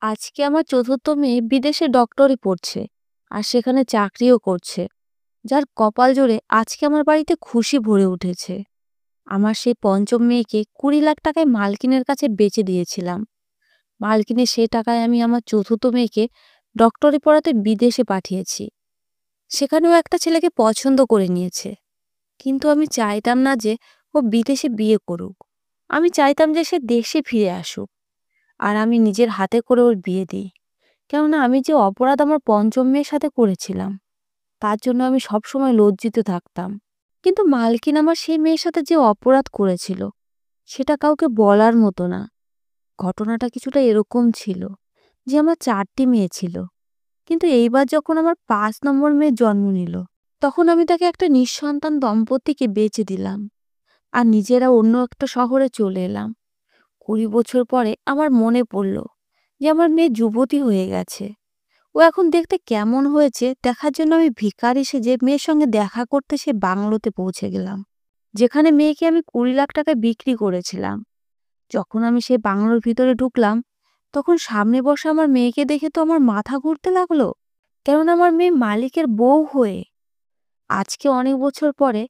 আজকে আমার চতুর্থ মেয়ে বিদেশে ডক্টরি পড়ছে আর সেখানে চাকরিও করছে, যার কপাল জোরে আজকে আমার বাড়িতে খুশি ভরে উঠেছে। আমার সেই পঞ্চম মেয়েকে 20 লাখ টাকায় মালকিনের কাছে বেচে দিয়েছিলাম। মালকিনের সেই টাকায় আমি আমার চতুর্থ মেয়েকে ডক্টরি পড়াতে বিদেশে পাঠিয়েছি। সেখানেও একটা ছেলেকে পছন্দ করে নিয়েছে, কিন্তু আমি চাইতাম না যে ও বিদেশে বিয়ে করুক। আমি চাইতাম যে সে দেশে ফিরে আসুক আর আমি নিজের হাতে করে ওর বিয়ে দিই। কেননা আমি যে অপরাধ আমার পঞ্চম মেয়ের সাথে করেছিলাম, তার জন্য আমি সবসময় লজ্জিত থাকতাম। কিন্তু মালকিন আমার সেই মেয়ের সাথে যে অপরাধ করেছিল, সেটা কাউকে বলার মতো না। ঘটনাটা কিছুটা এরকম ছিল যে আমার 4টি মেয়ে ছিল, কিন্তু এইবার যখন আমার 5 নম্বর মেয়ের জন্ম নিল, তখন আমি তাকে একটা নিঃসন্তান দম্পতিকে বেচে দিলাম আর নিজেরা অন্য একটা শহরে চলে এলাম। 20 বছর পরে আমার মনে পড়ল যে আমার মেয়ে যুবতী হয়ে গেছে। ও এখন দেখতে কেমন হয়েছে দেখার জন্য আমি ভিখারি সেজে মেয়ের সঙ্গে দেখা করতে সে বাংলোতে পৌঁছে গেলাম, যেখানে মেয়েকে আমি 20 লাখ টাকায় বিক্রি করেছিলাম। যখন আমি সেই বাংলোর ভিতরে ঢুকলাম, তখন সামনে বসে আমার মেয়েকে দেখে তো আমার মাথা ঘুরতে লাগলো, কেননা আমার মেয়ে মালিকের বউ হয়ে। আজকে অনেক বছর পরে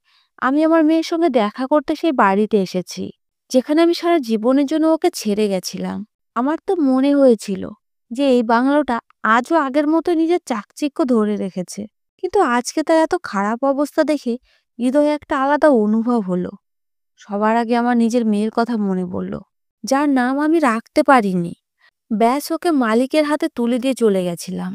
আমি আমার মেয়ের সঙ্গে দেখা করতে সেই বাড়িতে এসেছি, যেখানে আমি সারা জীবনের জন্য ওকে ছেড়ে গেছিলাম। আমার তো মনে হয়েছিল যে এই বাংলোটা আজও আগের মতো নিজের চাকচিক্য ধরে রেখেছে, কিন্তু আজকে তার এত খারাপ অবস্থা দেখে হৃদয়ে একটা আলাদা অনুভব হলো। সবার আগে আমার নিজের মেয়ের কথা মনে পড়ল, যার নাম আমি রাখতে পারিনি। ব্যাস ওকে মালিকের হাতে তুলে দিয়ে চলে গেছিলাম।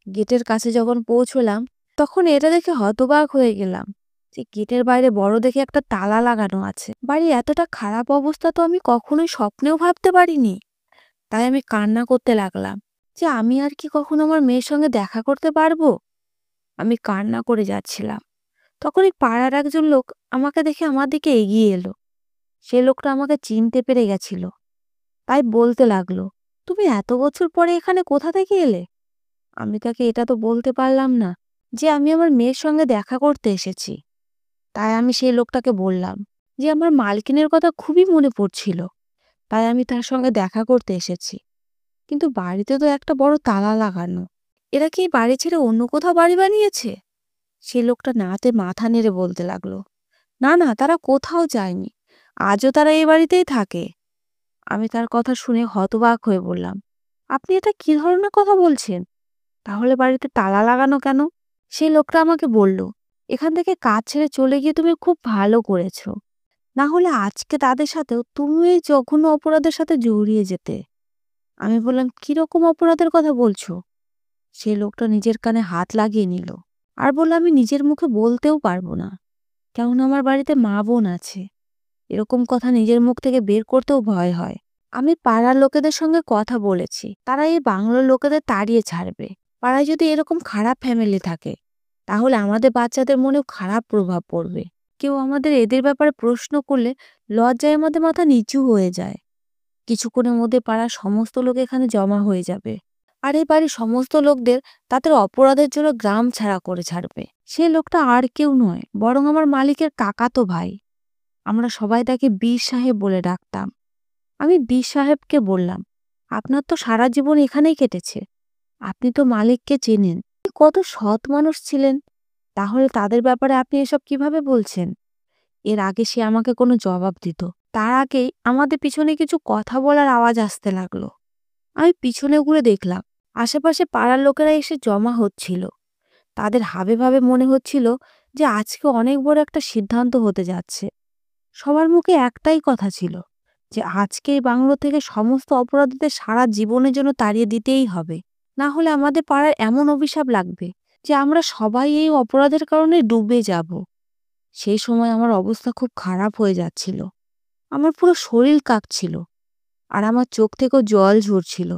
গেটের কাছে যখন পৌঁছলাম, তখন এটা দেখে হতবাক হয়ে গেলাম যে গেটের বাইরে বড় দেখে একটা তালা লাগানো আছে। বাড়ির এতটা খারাপ অবস্থা তো আমি কখনোই স্বপ্নেও ভাবতে পারিনি। তাই আমি কান্না করতে লাগলাম যে আমি আর কি কখনো আমার মেয়ের সঙ্গে দেখা করতে পারবো। আমি কান্না করে যাচ্ছিলাম, তখনই পাড়ার একজন লোক আমাকে দেখে আমার দিকে এগিয়ে এলো। সে লোকটা আমাকে চিনতে পেরে গেছিল, তাই বলতে লাগলো, তুমি এত বছর পরে এখানে কোথা থেকে এলে? আমি তাকে এটা তো বলতে পারলাম না যে আমি আমার মেয়ের সঙ্গে দেখা করতে এসেছি। তাই আমি সেই লোকটাকে বললাম যে আমার মালকিনের কথা খুবই মনে পড়ছিল, তাই আমি তার সঙ্গে দেখা করতে এসেছি। কিন্তু বাড়িতে তো একটা বড় তালা লাগানো। এরা কি এই বাড়ি ছেড়ে অন্য কোথাও বাড়ি বানিয়েছে? সে লোকটা নাতে মাথা নেড়ে বলতে লাগলো, না না, তারা কোথাও যায়নি, আজও তারা এই বাড়িতেই থাকে। আমি তার কথা শুনে হতবাক হয়ে বললাম, আপনি এটা কি ধরনের কথা বলছেন? তাহলে বাড়িতে তালা লাগানো কেন? সেই লোকটা আমাকে বলল, এখান থেকে কাজ ছেড়ে চলে গিয়ে তুমি খুব ভালো করেছো, না হলে আজকে তাদের সাথেও তুমি এই জঘন্য অপরাধের সাথে জড়িয়ে যেতে। আমি বললাম, কিরকম অপরাধের কথা বলছো? সেই লোকটা নিজের কানে হাত লাগিয়ে নিল আর বলল, আমি নিজের মুখে বলতেও পারবো না, কেননা আমার বাড়িতে মা বোন আছে। এরকম কথা নিজের মুখ থেকে বের করতেও ভয় হয়। আমি পাড়ার লোকেদের সঙ্গে কথা বলেছি, তারা এই বাংলোর লোকেদের তাড়িয়ে ছাড়বে। পাড়ায় যদি এরকম খারাপ ফ্যামিলি থাকে, তাহলে আমাদের বাচ্চাদের মনেও খারাপ প্রভাব পড়বে। কেউ আমাদের এদের ব্যাপারে প্রশ্ন করলে লজ্জায় আমাদের মাথা নিচু হয়ে যায়। কিছুক্ষণের মধ্যে পাড়ার সমস্ত লোক এখানে জমা হয়ে যাবে, আর এই বাড়ির সমস্ত লোকদের তাদের অপরাধের জন্য গ্রাম ছাড়া করে ছাড়বে। সে লোকটা আর কেউ নয়, বরং আমার মালিকের কাকাতো ভাই। আমরা সবাই তাকে বীর সাহেব বলে ডাকতাম। আমি বীর সাহেবকে বললাম, আপনার তো সারা জীবন এখানেই কেটেছে, আপনি তো মালিককে চেনেন, তিনি কত সৎ মানুষ ছিলেন, তাহলে তাদের ব্যাপারে আপনি এসব কিভাবে বলছেন? এর আগে সে আমাকে কোনো জবাব দিত, তার আগেই আমাদের পিছনে কিছু কথা বলার আওয়াজ আসতে লাগলো। আমি পিছনে ঘুরে দেখলাম আশেপাশে পাড়ার লোকেরা এসে জমা হচ্ছিল। তাদের হাবে ভাবে মনে হচ্ছিল যে আজকে অনেক বড় একটা সিদ্ধান্ত হতে যাচ্ছে। সবার মুখে একটাই কথা ছিল যে আজকে এই বাংলো থেকে সমস্ত অপরাধীদের সারা জীবনের জন্য তাড়িয়ে দিতেই হবে, না হলে আমাদের পাড়ার এমন অভিশাপ লাগবে যে আমরা সবাই এই অপরাধের কারণে ডুবে যাব। সেই সময় আমার অবস্থা খুব খারাপ হয়ে যাচ্ছিল, আমার পুরো শরীর কাঁপছিল আর আমার চোখ থেকেও জল ঝরছিল।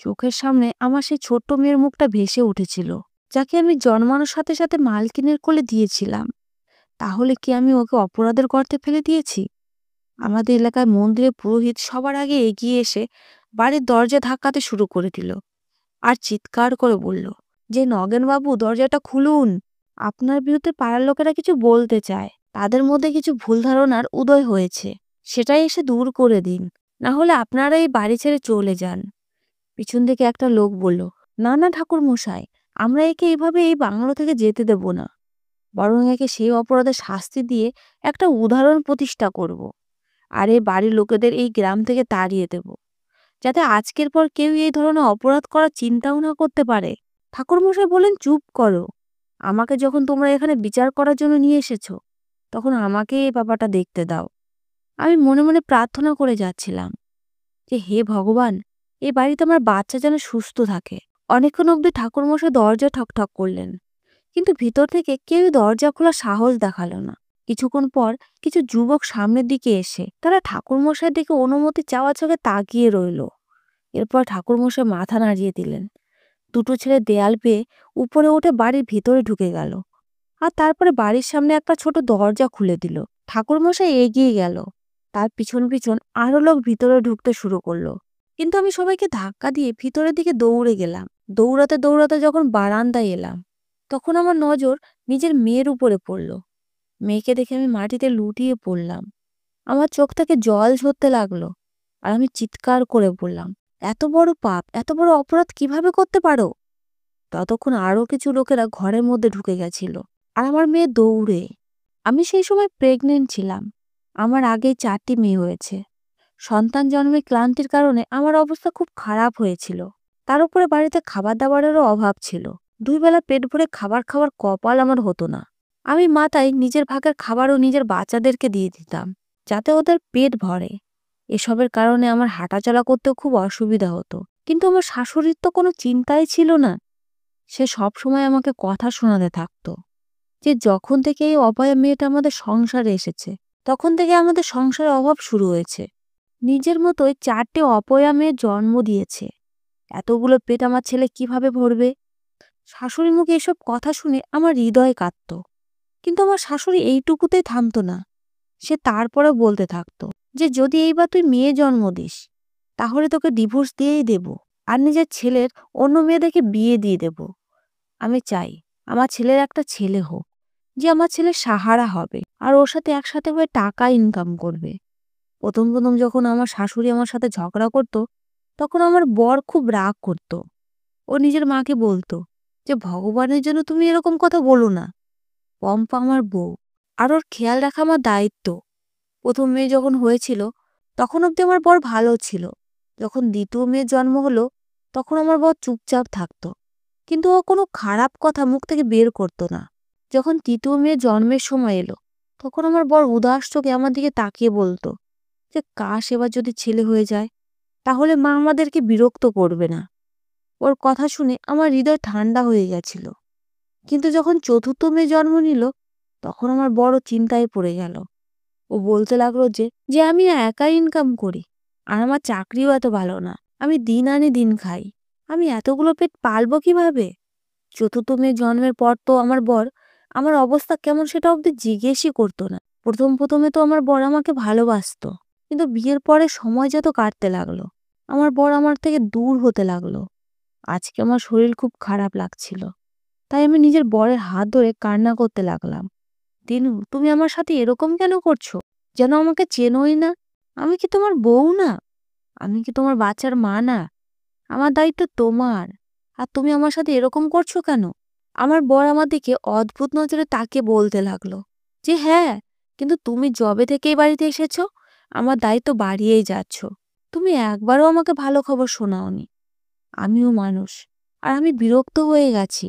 চোখের সামনে আমার সেই ছোট্ট মেয়ের মুখটা ভেসে উঠেছিল, যাকে আমি জন্মানোর সাথে সাথে মালকিনের কোলে দিয়েছিলাম। তাহলে কি আমি ওকে অপরাধের গর্তে ফেলে দিয়েছি? আমাদের এলাকায় মন্দিরে পুরোহিত সবার আগে এগিয়ে এসে বাড়ির দরজা ধাক্কাতে শুরু করে দিল আর চিৎকার করে বলল যে, নগেনবাবু, দরজাটা খুলুন, আপনার বিরুদ্ধে পাড়ার লোকেরা কিছু বলতে চায়, তাদের মধ্যে কিছু ভুল ধারণার উদয় হয়েছে, সেটাই এসে দূর করে দিন, না হলে আপনারা এই বাড়ি ছেড়ে চলে যান। পিছন থেকে একটা লোক বলল, না না ঠাকুর মশাই, আমরা একে এইভাবে এই বাংলো থেকে যেতে দেব না, বরং একে সেই অপরাধের শাস্তি দিয়ে একটা উদাহরণ প্রতিষ্ঠা করব। আর এই বাড়ির লোকেদের এই গ্রাম থেকে তাড়িয়ে দেব, যাতে আজকের পর কেউ এই ধরনের অপরাধ করার চিন্তাও না করতে পারে। ঠাকুরমশাই বলেন, চুপ করো। আমাকে যখন তোমরা এখানে বিচার করার জন্য নিয়ে এসেছো, তখন আমাকে এই ব্যাপারটা দেখতে দাও। আমি মনে মনে প্রার্থনা করে যাচ্ছিলাম যে, হে ভগবান, এই বাড়িতে আমার বাচ্চা যেন সুস্থ থাকে। অনেকক্ষণ অবধি ঠাকুরমশাই দরজা ঠকঠক করলেন, কিন্তু ভিতর থেকে কেউ দরজা খোলার সাহস দেখালো না। কিছুক্ষণ পর কিছু যুবক সামনের দিকে এসে তারা ঠাকুরমশাই দিকে অনুমতি চাওয়া চোখে তাকিয়ে রইল। এরপর ঠাকুরমশাই মাথা নাড়িয়ে দিলেন। দুটো ছেলে দেয়াল পেয়ে উপরে উঠে বাড়ির ভিতরে ঢুকে গেল, আর তারপরে বাড়ির সামনে একটা ছোট দরজা খুলে দিল। ঠাকুরমশাই এগিয়ে গেল, তার পিছন পিছন আরো লোক ভিতরে ঢুকতে শুরু করলো। কিন্তু আমি সবাইকে ধাক্কা দিয়ে ভিতরের দিকে দৌড়ে গেলাম। দৌড়াতে দৌড়াতে যখন বারান্দায় এলাম, তখন আমার নজর নিজের মেয়ের উপরে পড়ল। মেয়েকে দেখে আমি মাটিতে লুটিয়ে পড়লাম। আমার চোখ থেকে জল ঝরতে লাগলো, আর আমি চিৎকার করে বললাম, এত বড় পাপ, এত বড় অপরাধ কিভাবে করতে পারো? ততক্ষণ আরো কিছু লোকেরা ঘরের মধ্যে ঢুকে গেছিল, আর আমার মেয়ে দৌড়ে। আমি সেই সময় প্রেগনেন্ট ছিলাম। আমার আগেই 4টি মেয়ে হয়েছে। সন্তান জন্মের ক্লান্তির কারণে আমার অবস্থা খুব খারাপ হয়েছিল। তার উপরে বাড়িতে খাবার দাবারেরও অভাব ছিল। 2 বেলা পেট ভরে খাবার খাওয়ার কপাল আমার হতো না। আমি মাথায় নিজের ভাগের খাবারও নিজের বাচ্চাদেরকে দিয়ে দিতাম, যাতে ওদের পেট ভরে। এসবের কারণে আমার হাঁটাচলা করতেও খুব অসুবিধা হতো। কিন্তু আমার শাশুড়ির তো কোনো চিন্তাই ছিল না। সে সবসময় আমাকে কথা শোনাতে থাকতো যে, যখন থেকে এই অভয়া মেয়েটা আমাদের সংসারে এসেছে, তখন থেকে আমাদের সংসারে অভাব শুরু হয়েছে। নিজের মতোই 4টে অপয়া মেয়ের জন্ম দিয়েছে। এতগুলো পেট আমার ছেলে কিভাবে ভরবে? শাশুড়ির মুখে এসব কথা শুনে আমার হৃদয় কাঁদত। কিন্তু আমার শাশুড়ি এইটুকুতেই থামতো না। সে তারপরেও বলতে থাকতো যে, যদি এইবার তুই মেয়ে জন্ম দিস, তাহলে তোকে ডিভোর্স দিয়েই দেব, আর নিজের ছেলের অন্য মেয়ে দেখে বিয়ে দিয়ে দেব। আমি চাই আমার ছেলের একটা ছেলে হোক, যে আমার ছেলের সাহারা হবে, আর ওর সাথে একসাথে হয়ে টাকা ইনকাম করবে। প্রথম প্রথম যখন আমার শাশুড়ি আমার সাথে ঝগড়া করত, তখন আমার বর খুব রাগ করত। ও নিজের মাকে বলতো যে, ভগবানের জন্য তুমি এরকম কথা বলো না। পম্পা আমার বউ, আর ওর খেয়াল রাখা আমার দায়িত্ব। প্রথম মেয়ে যখন হয়েছিল, তখন অবধি আমার বর ভালো ছিল। যখন দ্বিতীয় মেয়ের জন্ম হলো, তখন আমার বর চুপচাপ থাকতো, কিন্তু ও কোনো খারাপ কথা মুখ থেকে বের করতো না। যখন তৃতীয় মেয়ের জন্মের সময় এলো, তখন আমার বর উদাস চোখে আমার দিকে তাকিয়ে বলতো যে, কাশ এবার যদি ছেলে হয়ে যায়, তাহলে মা আমাদেরকে বিরক্ত করবে না। ওর কথা শুনে আমার হৃদয় ঠান্ডা হয়ে গেছিল। কিন্তু যখন চতুর্থ মেয়ে জন্ম নিল, তখন আমার বড় চিন্তায় পড়ে গেল। ও বলতে লাগলো যে যে আমি একাই ইনকাম করি, আর আমার চাকরিও এত ভালো না। আমি দিন আনি দিন খাই। আমি এতগুলো পেট পালবো কিভাবে? চতুর্থ মেয়ে জন্মের পর তো আমার বর আমার অবস্থা কেমন সেটা অবধি জিজ্ঞেসই করতো না। প্রথমে তো আমার বর আমাকে ভালোবাসতো, কিন্তু বিয়ের পরে সময় যত কাটতে লাগলো, আমার বর আমার থেকে দূর হতে লাগলো। আজকে আমার শরীর খুব খারাপ লাগছিল, তাই আমি নিজের বরের হাত ধরে কান্না করতে লাগলাম। দিনু, তুমি আমার সাথে এরকম কেন করছো? যেন আমাকে চেনোই না। আমি কি তোমার বউ না? আমি কি তোমার বাচ্চার মা না? আমার দায়িত্ব তোমার, আর তুমি আমার সাথে এরকম করছো কেন? আমার বর আমার দিকে অদ্ভুত নজরে তাকিয়ে বলতে লাগলো যে, হ্যাঁ, কিন্তু তুমি যবে থেকে এই বাড়িতে এসেছো, আমার দায়িত্ব বাড়িয়েই যাচ্ছ। তুমি একবারও আমাকে ভালো খবর শোনাওনি। আমিও মানুষ, আর আমি বিরক্ত হয়ে গেছি।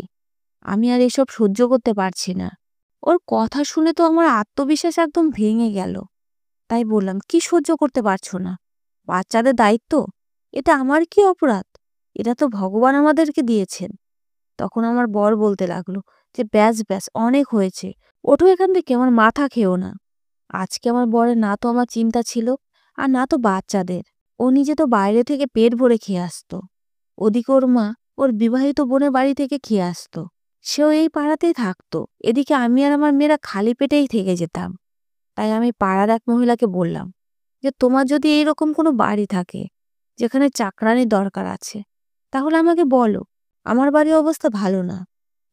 আমি আর এসব সহ্য করতে পারছি না। ওর কথা শুনে তো আমার আত্মবিশ্বাস একদম ভেঙে গেল। তাই বললাম, কি সহ্য করতে পারছো না? বাচ্চাদের দায়িত্ব, এটা আমার কি অপরাধ? এটা তো ভগবান আমাদেরকে দিয়েছেন। তখন আমার বর বলতে লাগলো যে, ব্যাস ব্যাস, অনেক হয়েছে, ওঠো এখান থেকে, আমার মাথা খেও না। আজকে আমার বরের না তো আমার চিন্তা ছিল, আর না তো বাচ্চাদের। ও নিজে তো বাইরে থেকে পেট ভরে খেয়ে আসতো। ওদিকে ওর মা ওর বিবাহিত বোনের বাড়ি থেকে খেয়ে আসতো। সেও এই পাড়াতেই থাকতো। এদিকে আমি আর আমার মেয়েরা খালি পেটেই থেকে যেতাম। তাই আমি পাড়ার এক মহিলাকে বললাম যে, তোমার যদি এইরকম কোনো বাড়ি থাকে যেখানে চাকরানির দরকার আছে, তাহলে আমাকে বলো। আমার বাড়ির অবস্থা ভালো না।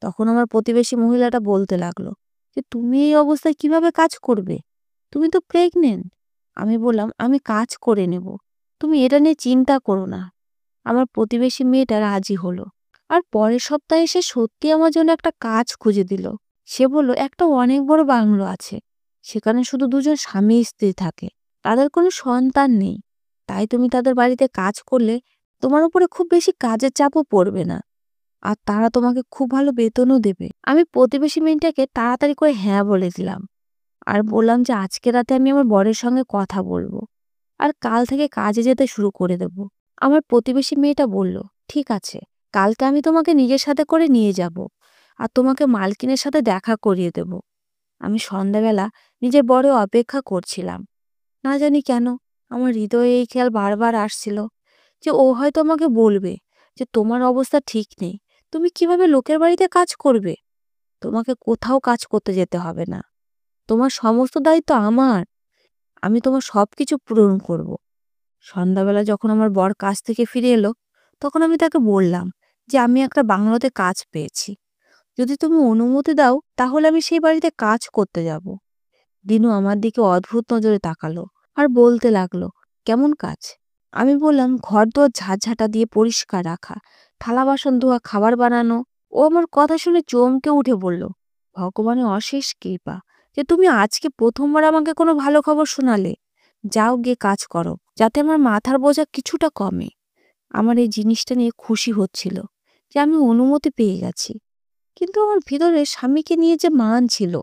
তখন আমার প্রতিবেশী মহিলাটা বলতে লাগলো যে, তুমি এই অবস্থায় কিভাবে কাজ করবে? তুমি তো প্রেগনেন্ট। আমি বললাম, আমি কাজ করে নেব, তুমি এটা নিয়ে চিন্তা করো না। আমার প্রতিবেশী মেয়েটা রাজি হলো। আর পরের সপ্তাহে সে সত্যি আমার জন্য একটা কাজ খুঁজে দিল। সে বলল একটা অনেক বড় বাংলো আছে, সেখানে শুধু দুজন স্বামী স্ত্রী থাকে, তাদের কোনো সন্তান নেই। তাই তুমি তাদের বাড়িতে কাজ করলে তোমার উপরে খুব বেশি কাজের চাপও পড়বে না, আর তারা তোমাকে খুব ভালো বেতনও দেবে। আমি প্রতিবেশী মেয়েটাকে তাড়াতাড়ি করে হ্যাঁ বলে দিলাম, আর বললাম যে আজকে রাতে আমি আমার বরের সঙ্গে কথা বলবো, আর কাল থেকে কাজে যেতে শুরু করে দেব। আমার প্রতিবেশী মেয়েটা বলল, ঠিক আছে, কালকে আমি তোমাকে নিজের সাথে করে নিয়ে যাব, আর তোমাকে মালকিনের সাথে দেখা করিয়ে দেব। আমি সন্ধ্যাবেলা নিজের বরে অপেক্ষা করছিলাম। না জানি কেন আমার হৃদয়ে এই খেয়াল বারবার আসছিল যে ও হয়তো আমাকে বলবে যে তোমার অবস্থা ঠিক নেই, তুমি কিভাবে লোকের বাড়িতে কাজ করবে, তোমাকে কোথাও কাজ করতে যেতে হবে না, তোমার সমস্ত দায়িত্ব আমার, আমি তোমার সবকিছু পূরণ করব। সন্ধ্যাবেলা যখন আমার বর কাজ থেকে ফিরে এলো, তখন আমি তাকে বললাম যে আমি একটা বাংলোতে কাজ পেয়েছি, যদি তুমি অনুমতি দাও তাহলে আমি সেই বাড়িতে কাজ করতে যাব। দিনু আমার দিকে অদ্ভুত নজরে তাকালো আর বলতে লাগলো, কেমন কাজ? আমি বললাম, ঘর দোর ঝাঁঝাঁটা দিয়ে পরিষ্কার রাখা, থালা বাসন ধোয়া, খাবার বানানো। ও আমার কথা শুনে চমকে উঠে বলল, ভগবানের অশেষ কৃপা যে তুমি আজকে প্রথমবার আমাকে কোনো ভালো খবর শোনালে। যাও গিয়ে কাজ করো, যাতে আমার মাথার বোঝা কিছুটা কমে। আমার এই জিনিসটা নিয়ে খুশি হচ্ছিল যে আমি অনুমতি পেয়ে গেছি, কিন্তু আমার ভিতরে স্বামীকে নিয়ে যে মান ছিল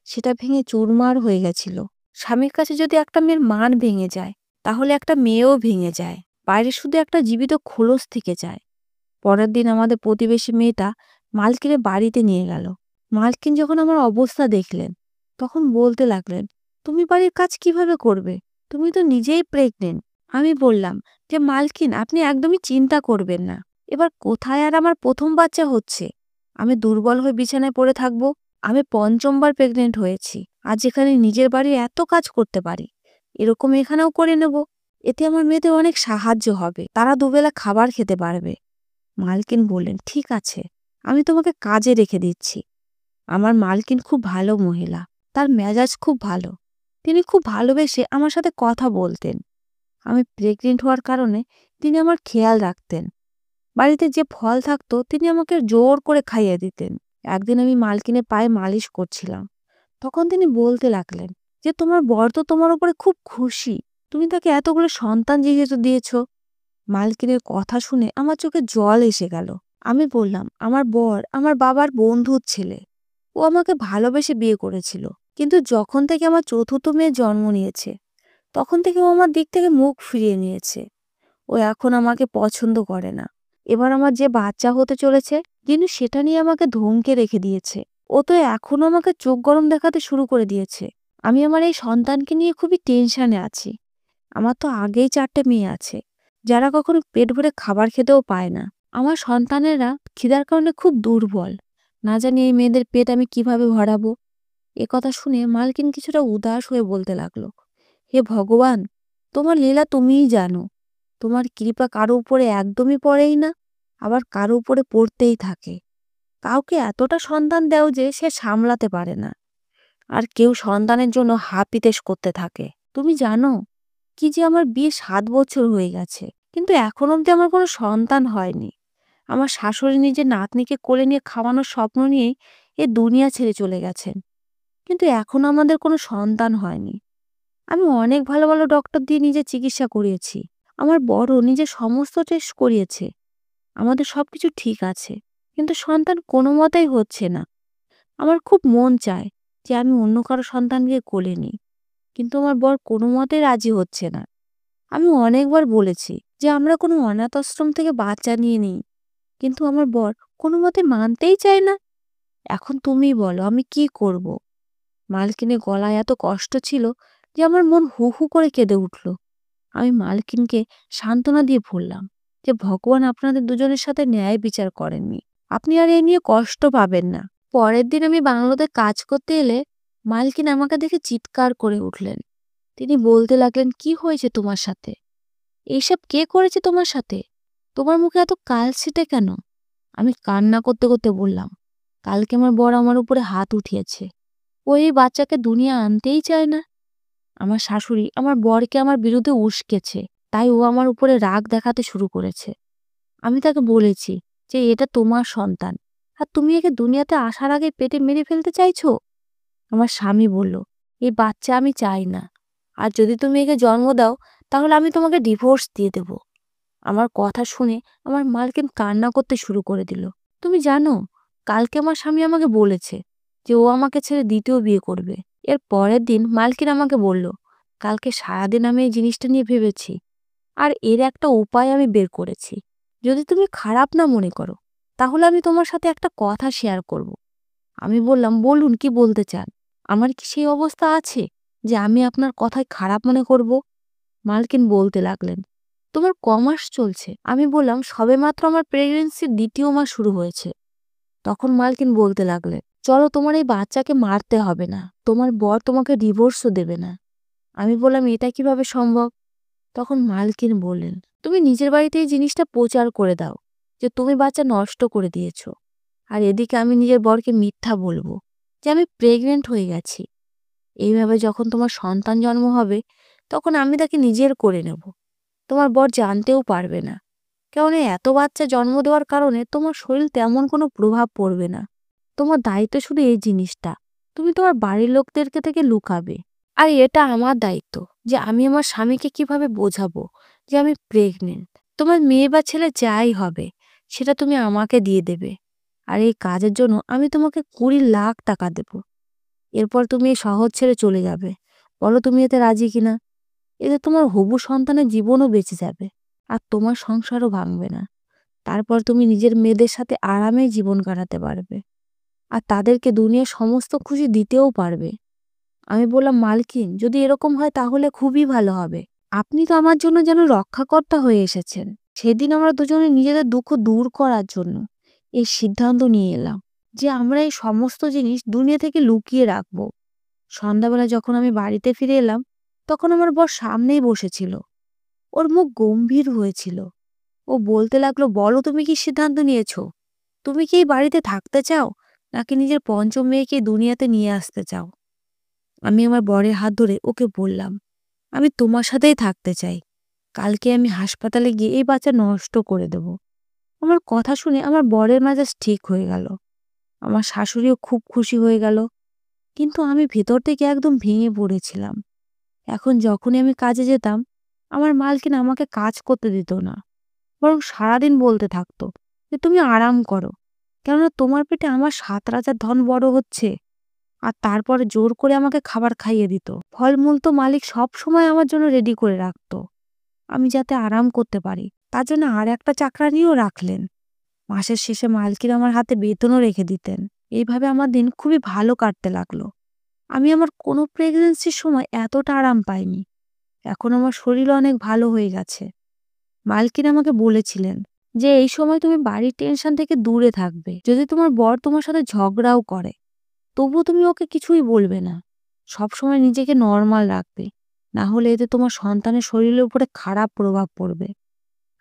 সেটা ভেঙে চুরমার হয়ে গেছিল। স্বামীর কাছে যদি একটা মেয়ের মান ভেঙে যায়, তাহলে একটা মেয়েও ভেঙে যায়, বাইরে শুধু একটা জীবিত খোলস থেকে যায়। পরের দিন আমাদের প্রতিবেশী মেয়েটা মালকিনের বাড়িতে নিয়ে গেল। মালকিন যখন আমার অবস্থা দেখলেন, তখন বলতে লাগলেন, তুমি বাড়ির কাজ কিভাবে করবে, তুমি তো নিজেই প্রেগনেন্ট। আমি বললাম যে মালকিন, আপনি একদমই চিন্তা করবেন না, এবার কোথায় আর আমার প্রথম বাচ্চা হচ্ছে, আমি দুর্বল হয়ে বিছানায় পড়ে থাকবো। আমি পঞ্চমবার প্রেগনেন্ট হয়েছি, আর যেখানে নিজের বাড়ি এত কাজ করতে পারি, এরকম এখানেও করে নেব। এতে আমার মেয়েদের অনেক সাহায্য হবে, তারা দুবেলা খাবার খেতে পারবে। মালকিন বললেন, ঠিক আছে, আমি তোমাকে কাজে রেখে দিচ্ছি। আমার মালকিন খুব ভালো মহিলা, তার মেজাজ খুব ভালো, তিনি খুব ভালোবেসে আমার সাথে কথা বলতেন। আমি প্রেগনেন্ট হওয়ার কারণে তিনি আমার খেয়াল রাখতেন। বাড়িতে যে ফল থাকতো তিনি আমাকে জোর করে খাইয়ে দিতেন। একদিন আমি মালকিনের পায়ে মালিশ করছিলাম, তখন তিনি বলতে লাগলেন যে তোমার বর তো তোমার উপরে খুব খুশি, তুমি তাকে এতগুলো সন্তান যেহেতু দিয়েছ। মালকিনের কথা শুনে আমার চোখে জল এসে গেল। আমি বললাম, আমার বর আমার বাবার বন্ধুর ছেলে, ও আমাকে ভালোবেসে বিয়ে করেছিল, কিন্তু যখন থেকে আমার চতুর্থ মেয়ে জন্ম নিয়েছে, তখন থেকে ও আমার দিক থেকে মুখ ফিরিয়ে নিয়েছে। ও এখন আমাকে পছন্দ করে না। এবার আমার যে বাচ্চা হতে চলেছে, কিন্তু সেটা নিয়ে আমাকে ধমকে রেখে দিয়েছে। ও তো এখনো আমাকে চোখ গরম দেখাতে শুরু করে দিয়েছে। আমি আমার এই সন্তানকে নিয়ে খুবই টেনশনে আছি। আমার তো আগেই 4টে মেয়ে আছে, যারা কখনো পেট ভরে খাবার খেতেও পায় না। আমার সন্তানেরা খিদার কারণে খুব দুর্বল, না জানি এই মেয়েদের পেট আমি কিভাবে ভরাবো। এ কথা শুনে মালকিন কিছুটা উদাস হয়ে বলতে লাগলো, হে ভগবান, তোমার লীলা তুমিই জানো। তোমার কৃপা কারো উপরে একদমই পড়েই না, আবার কারো উপরে পড়তেই থাকে। কাউকে এতটা সন্তান দাও যে সে সামলাতে পারে না, আর কেউ সন্তানের জন্য হাপিতেশ করতে থাকে। তুমি জানো কি যে আমার বিয়ে 7 বছর হয়ে গেছে, কিন্তু এখন অবধি আমার কোনো সন্তান হয়নি। আমার শাশুড়ি নিজের নাতনিকে কোলে নিয়ে খাওয়ানোর স্বপ্ন নিয়েই এ দুনিয়া ছেড়ে চলে গেছেন, কিন্তু এখনো আমাদের কোনো সন্তান হয়নি। আমি অনেক ভালো ভালো ডক্টর দিয়ে নিজের চিকিৎসা করিয়েছি, আমার বড় নিজের সমস্ত টেস্ট করিয়েছে, আমাদের সবকিছু ঠিক আছে, কিন্তু সন্তান কোনো মতেই হচ্ছে না। আমার খুব মন চায় যে আমি অন্য কারো সন্তানকে কোলে নিই, কিন্তু আমার বর কোনো মতেই রাজি হচ্ছে না। আমি অনেকবার বলেছি যে আমরা কোনো অনাথ আশ্রম থেকে বাচ্চা নিয়ে নিই, কিন্তু আমার বর কোনো মতে মানতেই চায় না। এখন তুমিই বলো আমি কি করব? মালকিনের গলায় এত কষ্ট ছিল যে আমার মন হু হু করে কেঁদে উঠল। আমি মালকিনকে সান্ত্বনা দিয়ে বললাম যে ভগবান আপনাদের দুজনের সাথে ন্যায় বিচার করেননি, আপনি আর এ নিয়ে কষ্ট পাবেন না। পরের দিন আমি বাংলোতে কাজ করতে এলে মালকিন আমাকে দেখে চিৎকার করে উঠলেন। তিনি বলতে লাগলেন, কি হয়েছে তোমার সাথে? এইসব কে করেছে তোমার সাথে? তোমার মুখে এত কালছিটে কেন? আমি কান্না করতে করতে বললাম, কালকে আমার বর আমার উপরে হাত উঠিয়েছে, ও এই বাচ্চাকে দুনিয়া আনতেই চায় না। আমার শাশুড়ি আমার বরকে আমার বিরুদ্ধে উস্কেছে, তাই ও আমার উপরে রাগ দেখাতে শুরু করেছে। আমি তাকে বলেছি যে এটা তোমার সন্তান। আর তুমি একে দুনিয়াতে আসার আগে পেটে মেরে ফেলতে চাইছো? আমার স্বামী বলল, এই বাচ্চা আমি চাই না। আর যদি তুমি একে জন্ম দাও তাহলে আমি তোমাকে ডিভোর্স দিয়ে দেব। আমার কথা শুনে আমার মালকিন কান্না করতে শুরু করে দিল। তুমি জানো, কালকে আমার স্বামী আমাকে বলেছে যে ও আমাকে ছেড়ে দ্বিতীয় বিয়ে করবে। এর পরের দিন মালকিন আমাকে বলল, কালকে সারাদিন আমি এই জিনিসটা নিয়ে ভেবেছি, আর এর একটা উপায় আমি বের করেছি। যদি তুমি খারাপ না মনে করো তাহলে আমি তোমার সাথে একটা কথা শেয়ার করব। আমি বললাম, বলুন, কি বলতে চান? আমার কি সেই অবস্থা আছে যে আমি আপনার কথায় খারাপ মনে করব? মালকিন বলতে লাগলেন, তোমার কমাস চলছে। আমি বললাম, সবেমাত্র আমার প্রেগনেন্সির দ্বিতীয় মাস শুরু হয়েছে। তখন মালকিন বলতে লাগলেন, চলো, তোমার এই বাচ্চাকে মারতে হবে না, তোমার বর তোমাকে ডিভোর্সও দেবে না। আমি বললাম, এটা কিভাবে সম্ভব? তখন মালকিন বললেন, তুমি নিজের বাড়িতে এই জিনিসটা প্রচার করে দাও যে তুমি বাচ্চা নষ্ট করে দিয়েছো। আর এদিকে আমি নিজের বরকে মিথ্যা বলবো যে আমি প্রেগনেন্ট হয়ে গেছি। এইভাবে যখন তোমার সন্তান জন্ম হবে তখন আমি তাকে নিজের করে নেব। তোমার বর জানতেও পারবে না। কেননা এত বাচ্চা জন্ম দেওয়ার কারণে তোমার শরীর তেমন কোনো প্রভাব পড়বে না। তোমার দায়িত্ব শুধু এই জিনিসটা, তুমি তোমার বাড়ির লোকদেরকে থেকে লুকাবে। আর এটা আমার দায়িত্ব যে আমি আমার স্বামীকে কিভাবে বোঝাবো যে আমি প্রেগনেন্ট। তোমার মেয়ে বা ছেলে যাই হবে সেটা তুমি আমাকে দিয়ে দেবে। আর এই কাজের জন্য আমি তোমাকে 20 লাখ টাকা দেব। এরপর তুমি এই শহর ছেড়ে চলে যাবে। বলো তুমি এতে রাজি কিনা? এতে তোমার হবু সন্তানের জীবনও বেঁচে যাবে, আর তোমার সংসারও ভাঙবে না। তারপর তুমি নিজের মেয়েদের সাথে আরামে জীবন কাটাতে পারবে, আর তাদেরকে দুনিয়ার সমস্ত খুশি দিতেও পারবে। আমি বললাম, মালকিন, যদি এরকম হয় তাহলে খুবই ভালো হবে। আপনি তো আমার জন্য যেন রক্ষাকর্তা হয়ে এসেছেন। সেদিন আমরা দুজনে নিজেদের দুঃখ দূর করার জন্য এই সিদ্ধান্ত নিয়ে এলাম যে আমরা এই সমস্ত জিনিস দুনিয়া থেকে লুকিয়ে রাখবো। সন্ধ্যাবেলা যখন আমি বাড়িতে ফিরে এলাম তখন আমার বর সামনেই বসেছিল। ওর মুখ গম্ভীর হয়েছিল। ও বলতে লাগলো, বলো, তুমি কি সিদ্ধান্ত নিয়েছো? তুমি কি এই বাড়িতে থাকতে চাও, নাকি নিজের পঞ্চম মেয়েকে দুনিয়াতে নিয়ে আসতে চাও? আমি আমার বরের হাত ধরে ওকে বললাম, আমি তোমার সাথেই থাকতে চাই। কালকে আমি হাসপাতালে গিয়ে এই বাচ্চা নষ্ট করে দেব। আমার কথা শুনে আমার বরের মেজাজ ঠিক হয়ে গেল। আমার শাশুড়িও খুব খুশি হয়ে গেল। কিন্তু আমি ভেতর থেকে একদম ভেঙে পড়েছিলাম। এখন যখনই আমি কাজে যেতাম আমার মালকিন আমাকে কাজ করতে দিত না, বরং সারাদিন বলতে থাকতো যে তুমি আরাম করো, কেননা তোমার পেটে আমার 7 রাজার ধন বড় হচ্ছে। আর তারপরে জোর করে আমাকে খাবার খাইয়ে দিত। ফলমূল তো মালিক সব সময় আমার জন্য রেডি করে রাখতো, আমি যাতে আরাম করতে পারি। তার জন্য আর একটা চাকরানিও রাখলেন। মাসের শেষে মালকিন আমার হাতে বেতনও রেখে দিতেন। এইভাবে আমার দিন খুবই ভালো কাটতে লাগলো। আমি আমার কোনো প্রেগনেন্সির সময় এতটা আরাম পাইনি। এখন আমার শরীর অনেক ভালো হয়ে গেছে। মালকিন আমাকে বলেছিলেন যে এই সময় তুমি বাড়ির টেনশন থেকে দূরে থাকবে। যদি তোমার বর তোমার সাথে ঝগড়াও করে তবুও তুমি ওকে কিছুই বলবে না। সবসময় নিজেকে নর্মাল রাখবে, না হলে এতে তোমার সন্তানের শরীরের উপরে খারাপ প্রভাব পড়বে।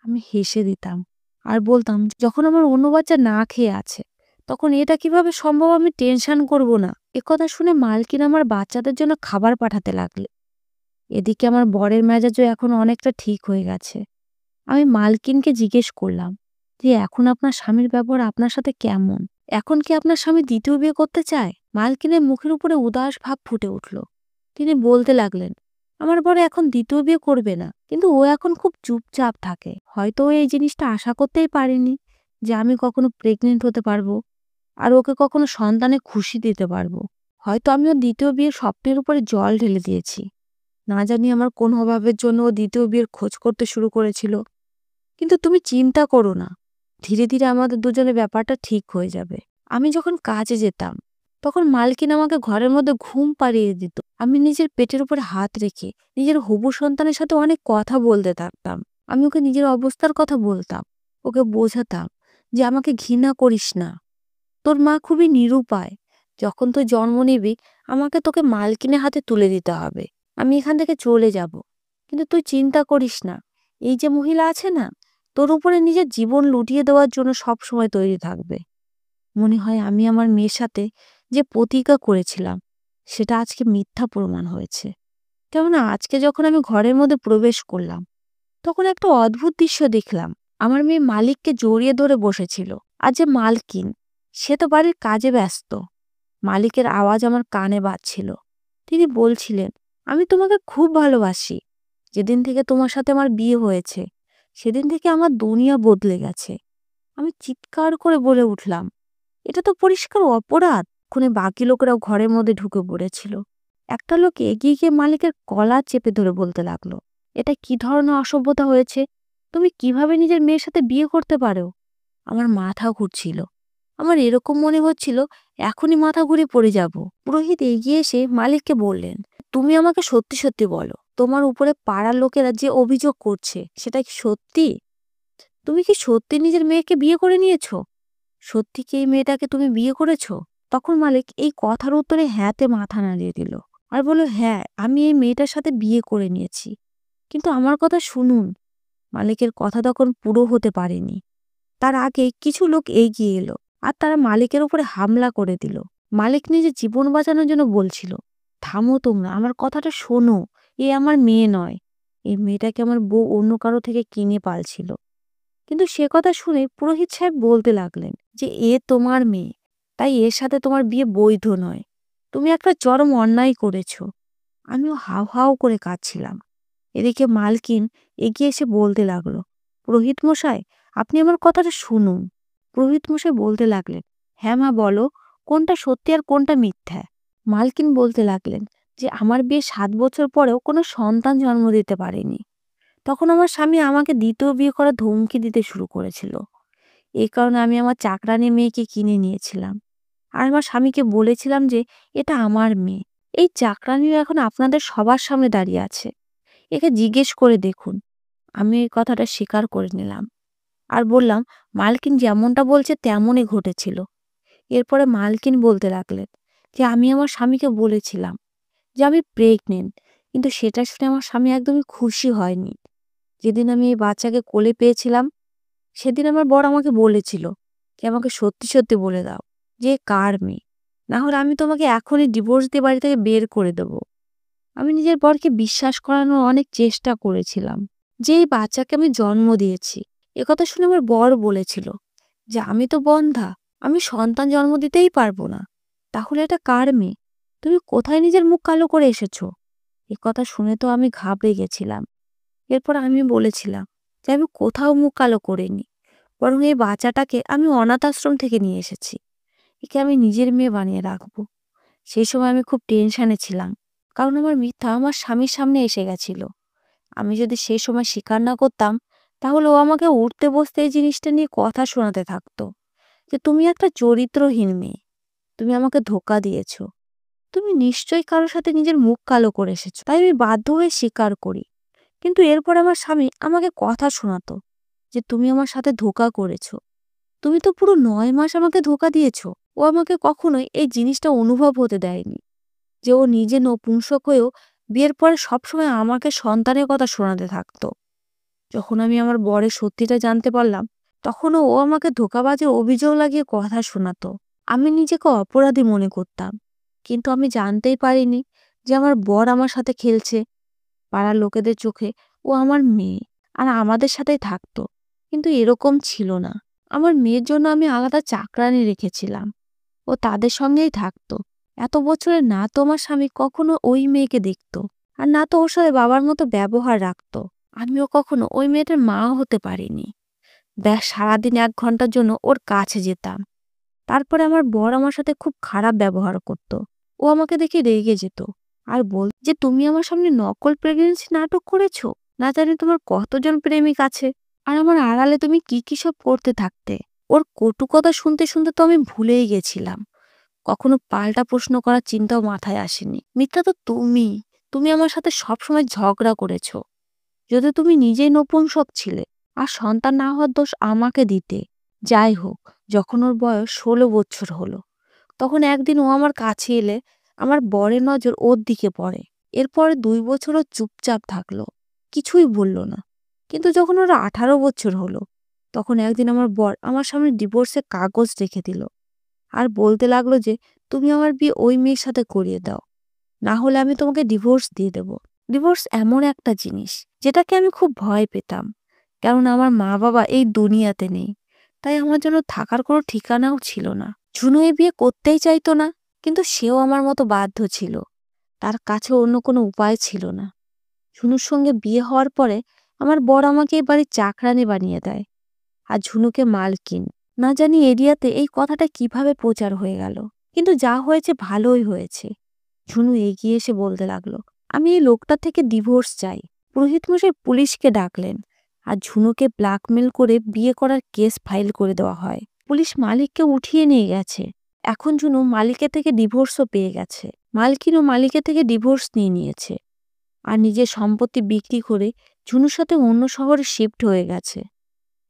আমি হেসে দিতাম আর বলতাম, যখন আমার অন্য বাচ্চা না খেয়ে আছে তখন এটা কিভাবে সম্ভব আমি টেনশন করব না। একথা শুনে মালকিন আমার বাচ্চাদের জন্য খাবার পাঠাতে লাগলে। এদিকে আমার বরের মেজাজও এখন অনেকটা ঠিক হয়ে গেছে। আমি মালকিনকে জিজ্ঞেস করলাম যে এখন আপনার স্বামীর ব্যবহার আপনার সাথে কেমন? এখন কি আপনার স্বামী দ্বিতীয় বিয়ে করতে চায়? মালকিনের মুখের উপরে উদাস ভাব ফুটে উঠল। তিনি বলতে লাগলেন, আমার বর এখন দ্বিতীয় বিয়ে করবে না, কিন্তু ও এখন খুব চুপচাপ থাকে। হয়তো ও এই জিনিসটা আশা করতেই পারেনি যে আমি কখনো প্রেগনেন্ট হতে পারবো আর ওকে কখনো সন্তানে খুশি দিতে পারবো। হয়তো আমি ওর দ্বিতীয় বিয়ের স্বপ্নের উপরে জল ঢেলে দিয়েছি। না জানি আমার কোন অভাবের জন্য ও দ্বিতীয় বিয়ের খোঁজ করতে শুরু করেছিল। কিন্তু তুমি চিন্তা করো না, ধীরে ধীরে আমাদের দুজনের ব্যাপারটা ঠিক হয়ে যাবে। আমি যখন কাজে যেতাম তখন মালকিন আমাকে ঘরের মধ্যে ঘুম পাড়িয়ে দিত। আমি নিজের পেটের উপরে হাত রেখে নিজের হবু সন্তানের সাথে অনেক কথা বলতে থাকতাম। আমি ওকে নিজের অবস্থার কথা বলতাম, ওকে বোঝাতাম যে আমাকে ঘৃণা করিস না, তোর মা খুবই নিরুপায়। যখন তুই জন্ম নিবি আমাকে তোকে মালকিনের হাতে তুলে দিতে হবে। আমি এখান থেকে চলে যাব, কিন্তু তুই চিন্তা করিস না, এই যে মহিলা আছে না, তোর উপরে নিজের জীবন লুটিয়ে দেওয়ার জন্য সব সময় তৈরি থাকবে। মনে হয় আমি আমার মেয়ের সাথে যে প্রতিজ্ঞা করেছিলাম সেটা আজকে মিথ্যা প্রমাণ হয়েছে। কেননা আজকে যখন আমি ঘরের মধ্যে প্রবেশ করলাম তখন একটা অদ্ভুত দৃশ্য দেখলাম। আমার মেয়ে মালিককে জড়িয়ে ধরে বসেছিল। আর যে মালকিন, সে তো বাড়ির কাজে ব্যস্ত। মালিকের আওয়াজ আমার কানে বাজছিল। তিনি বলছিলেন, আমি তোমাকে খুব ভালোবাসি। যেদিন থেকে তোমার সাথে আমার বিয়ে হয়েছে, সেদিন থেকে আমার দুনিয়া বদলে গেছে। আমি চিৎকার করে বলে উঠলাম, এটা তো পরিষ্কার অপরাধ। খুনে বাকি লোকেরাও ঘরের মধ্যে ঢুকে পড়েছিল। একটা লোক এগিয়ে গিয়ে মালিকের কলার চেপে ধরে বলতে লাগলো, এটা কি ধরনের অসভ্যতা হয়েছে? তুমি কিভাবে নিজের মেয়ের সাথে বিয়ে করতে পারো? আমার মাথা ঘুরছিল। আমার এরকম মনে হচ্ছিল এখনই মাথা ঘুরে পড়ে যাব। পুরোহিত এগিয়ে এসে মালিককে বললেন, তুমি আমাকে সত্যি সত্যি বলো, তোমার উপরে পাড়ার লোকেরা যে অভিযোগ করছে সেটা কি সত্যি? তুমি কি সত্যি নিজের মেয়েকে বিয়ে করে নিয়েছো? সত্যি কি এই মেয়েটাকে তুমি বিয়ে করেছো? তখন মালিক এই কথার উত্তরে হ্যাঁতে মাথা নাড়িয়ে দিল আর বলল, হ্যাঁ, আমি এই মেয়েটার সাথে বিয়ে করে নিয়েছি। কিন্তু আমার কথা শুনুন। মালিকের কথা তখন পুরো হতে পারেনি। তার আগে কিছু লোক এগিয়ে এলো আর তারা মালিকের উপরে হামলা করে দিল। মালিক নিজের জীবন বাঁচানোর জন্য বলছিল, থামো তোমরা, আমার কথাটা শোনো। এ আমার মেয়ে নয়। এই মেয়েটাকে আমার বউ অন্য কারো থেকে কিনে পালছিল। কিন্তু সে কথা শুনে পুরোহিত সাহেব বলতে লাগলেন যে এ তোমার মেয়ে, তাই এর সাথে তোমার বিয়ে বৈধ নয়। তুমি একটা চরম অন্যায় করেছো। আমিও হাউ হাউ করে কাঁদছিলাম। এদিকে মালকিন এগিয়ে এসে বলতে লাগলো, পুরোহিত মশাই, আপনি আমার কথাটা শুনুন। পুরোহিত মশাই বলতে লাগলেন, হ্যাঁ মা, বলো, কোনটা সত্যি আর কোনটা মিথ্যা? মালকিন বলতে লাগলেন যে আমার বিয়ে 7 বছর পরেও কোনো সন্তান জন্ম দিতে পারেনি। তখন আমার স্বামী আমাকে দ্বিতীয় বিয়ে করার ধমকি দিতে শুরু করেছিল। এই কারণে আমি আমার চাকরানি মেয়েকে কিনে নিয়েছিলাম। আর আমার স্বামীকে বলেছিলাম যে এটা আমার মেয়ে। এই চাকরানিও এখন আপনাদের সবার সামনে দাঁড়িয়ে আছে। একে জিজ্ঞেস করে দেখুন। আমি এই কথাটা স্বীকার করে নিলাম আর বললাম, মালকিন যেমনটা বলছে তেমনই ঘটেছিল। এরপরে মালকিন বলতে লাগলেন যে আমি আমার স্বামীকে বলেছিলাম যে আমি প্রেগনেন্ট, কিন্তু সেটা শুনে আমার স্বামী একদমই খুশি হয়নি। যেদিন আমি এই বাচ্চাকে কোলে পেয়েছিলাম, সেদিন আমার বর আমাকে বলেছিল যে আমাকে সত্যি সত্যি বলে দাও যে এ কার মেয়ে, না হলে আমি তোমাকে এখনই ডিভোর্স দিয়ে বাড়ি থেকে বের করে দেবো। আমি নিজের বরকে বিশ্বাস করানোর অনেক চেষ্টা করেছিলাম যে এই বাচ্চাকে আমি জন্ম দিয়েছি। একথা শুনে আমার বর বলেছিল যে আমি তো বন্ধ্যা, আমি সন্তান জন্ম দিতেই পারবো না। তাহলে এটা কার মেয়ে? তুমি কোথায় নিজের মুখ কালো করে এসেছো? একথা শুনে তো আমি ঘাবড়ে গেছিলাম। এরপর আমি বলেছিলাম যে আমি কোথাও মুখ কালো করিনি, বরং এই বাচ্চাটাকে আমি অনাথ আশ্রম থেকে নিয়ে এসেছি। একে আমি নিজের মেয়ে বানিয়ে রাখবো। সেই সময় আমি খুব টেনশনে ছিলাম, কারণ আমার মিথ্যা আমার স্বামীর সামনে এসে গেছিল। আমি যদি সেই সময় স্বীকার না করতাম, তাহলে ও আমাকে উঠতে বসতে এই জিনিসটা নিয়ে কথা শোনাতে থাকতো যে তুমি একটা চরিত্রহীন মেয়ে, তুমি আমাকে ধোঁকা দিয়েছো, তুমি নিশ্চয়ই কারোর সাথে নিজের মুখ কালো করে এসেছো। তাই আমি বাধ্য হয়ে স্বীকার করি। কিন্তু এরপর আমার স্বামী আমাকে কথা শোনাতো যে তুমি আমার সাথে ধোঁকা করেছো। তুমি তো পুরো 9 মাস আমাকে ধোঁকা দিয়েছো। ও আমাকে কখনোই এই জিনিসটা অনুভব হতে দেয়নি যে ও নিজে নপুংসক হয়েও বিয়ের পরে সবসময় আমাকে সন্তানের কথা শোনাতে থাকতো। যখন আমি আমার বরের সত্যিটা জানতে পারলাম, তখনও ও আমাকে ধোঁকাবাজের অভিযোগ লাগিয়ে কথা শোনাতো। আমি নিজেকে অপরাধী মনে করতাম, কিন্তু আমি জানতেই পারিনি যে আমার বর আমার সাথে খেলছে। পাড়ার লোকেদের চোখে ও আমার মেয়ে আর আমাদের সাথেই থাকতো, কিন্তু এরকম ছিল না। আমার মেয়ের জন্য আমি আলাদা চাকরানি রেখেছিলাম, ও তাদের সঙ্গেই থাকতো। এত বছরে না তো আমার স্বামী কখনো ওই মেয়েকে দেখতো, আর না তো ওর সাথে বাবার মতো ব্যবহার রাখতো। আমিও কখনো ওই মেয়েটার মাও হতে পারিনি। ব্যাস সারাদিন 1 ঘন্টার জন্য ওর কাছে যেতাম। তারপরে আমার বর আমার সাথে খুব খারাপ ব্যবহার করত। ও আমাকে দেখে রেগে যেত আর বল যে তুমি আমার সামনে নকল প্রেগনেন্সি নাটক করেছো। না জানি তোমার কতজন প্রেমিক আছে, আর আমার আড়ালে তুমি কি কি সব করতে থাকতে। ওর কটু কথা শুনতে শুনতে তো আমি ভুলেই গেছিলাম। কখনো পাল্টা প্রশ্ন করার চিন্তাও মাথায় আসেনি। মিথ্যা তো তুমি। তুমি আমার সাথে সবসময় ঝগড়া করেছো, যদি তুমি নিজেই নপুংসক ছিলে আর সন্তান না হওয়ার দোষ আমাকে দিতে। যাই হোক, যখন ওর বয়স 16 বছর হলো, তখন একদিন ও আমার কাছে এলে আমার বরের নজর ওর দিকে পড়ে। এরপরে 2 বছর ও চুপচাপ থাকলো, কিছুই বলল না। কিন্তু যখন ওর 18 বছর হলো, তখন একদিন আমার বর আমার সামনে ডিভোর্সের কাগজ রেখে দিল আর বলতে লাগলো যে তুমি আমার বিয়ে ওই মেয়ের সাথে করিয়ে দাও, না হলে আমি তোমাকে ডিভোর্স দিয়ে দেব। ডিভোর্স এমন একটা জিনিস যেটাকে আমি খুব ভয় পেতাম, কেননা আমার মা বাবা এই দুনিয়াতে নেই। তাই আমার জন্য থাকার কোনো ঠিকানাও ছিল না। ঝুনু এই বিয়ে করতেই চাইতো না, কিন্তু সেও আমার মতো বাধ্য ছিল। তার কাছে অন্য কোনো উপায় ছিল না। ঝুনুর সঙ্গে বিয়ে হওয়ার পরে আমার বর আমাকে এই বাড়ির চাকরানি বানিয়ে দেয়, আর ঝুনুকে মালকিন। না জানি এরিয়াতে এই কথাটা কিভাবে প্রচার হয়ে গেল, কিন্তু যা হয়েছে ভালোই হয়েছে। ঝুনু এগিয়ে এসে বলতে লাগলো, আমি এই লোকটা থেকে ডিভোর্স চাই। পুরোহিত মশাই পুলিশকে ডাকলেন, আর ঝুনুকে ব্ল্যাকমেল করে বিয়ে করার কেস ফাইল করে দেওয়া হয়। পুলিশ মালিককে উঠিয়ে নিয়ে গেছে। এখন ঝুনু মালিকের থেকে ডিভোর্সও পেয়ে গেছে। মালকিনও মালিকের থেকে ডিভোর্স নিয়ে নিয়েছে, আর নিজের সম্পত্তি বিক্রি করে ঝুনুর সাথে অন্য শহরে শিফট হয়ে গেছে।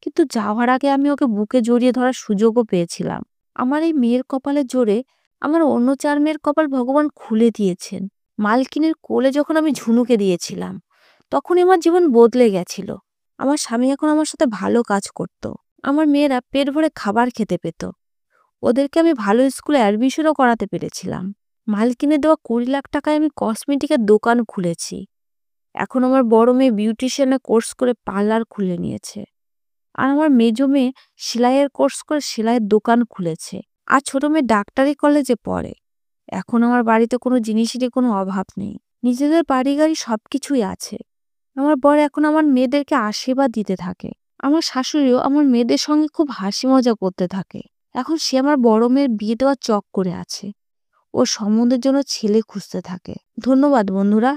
কিন্তু যাওয়ার আগে আমি ওকে বুকে জড়িয়ে ধরার সুযোগও পেয়েছিলাম। আমার এই মেয়ের কপালের জোরে আমার অন্য 4 মেয়ের কপাল ভগবান খুলে দিয়েছেন। মালকিনের কোলে যখন আমি ঝুনুকে দিয়েছিলাম, তখনই আমার জীবন বদলে গেছিল। আমার স্বামী এখন আমার সাথে ভালো কাজ করত। আমার মেয়েরা পেট ভরে খাবার খেতে পেত। ওদেরকে আমি ভালো স্কুলে অ্যাডমিশনও করাতে পেরেছিলাম। মালকিনের দেওয়া 20 লাখ টাকায় আমি কসমেটিকের দোকান খুলেছি। এখন আমার বড় মেয়ে বিউটিশিয়ানের কোর্স করে পার্লার খুলে নিয়েছে। আর আমার মেজো মেয়ে সেলাইয়ের কোর্স করে সেলাইয়ের দোকান খুলেছে। আর ছোট মেয়ে ডাক্তারি কলেজে পড়ে। এখন আমার বাড়িতে কোনো জিনিসেরই কোনো অভাব নেই। নিজেদের বাড়ি গাড়ি সবকিছুই আছে। আমার বর এখন আমার মেয়েদেরকে আশীর্বাদ দিতে থাকে। আমার শাশুড়িও আমার মেয়েদের সঙ্গে খুব হাসি মজা করতে থাকে। এখন সে আমার বড় মেয়ের বিয়ে দেওয়ার চক্করে আছে। ওর সম্বন্ধের জন্য ছেলে খুঁজতে থাকে। ধন্যবাদ বন্ধুরা।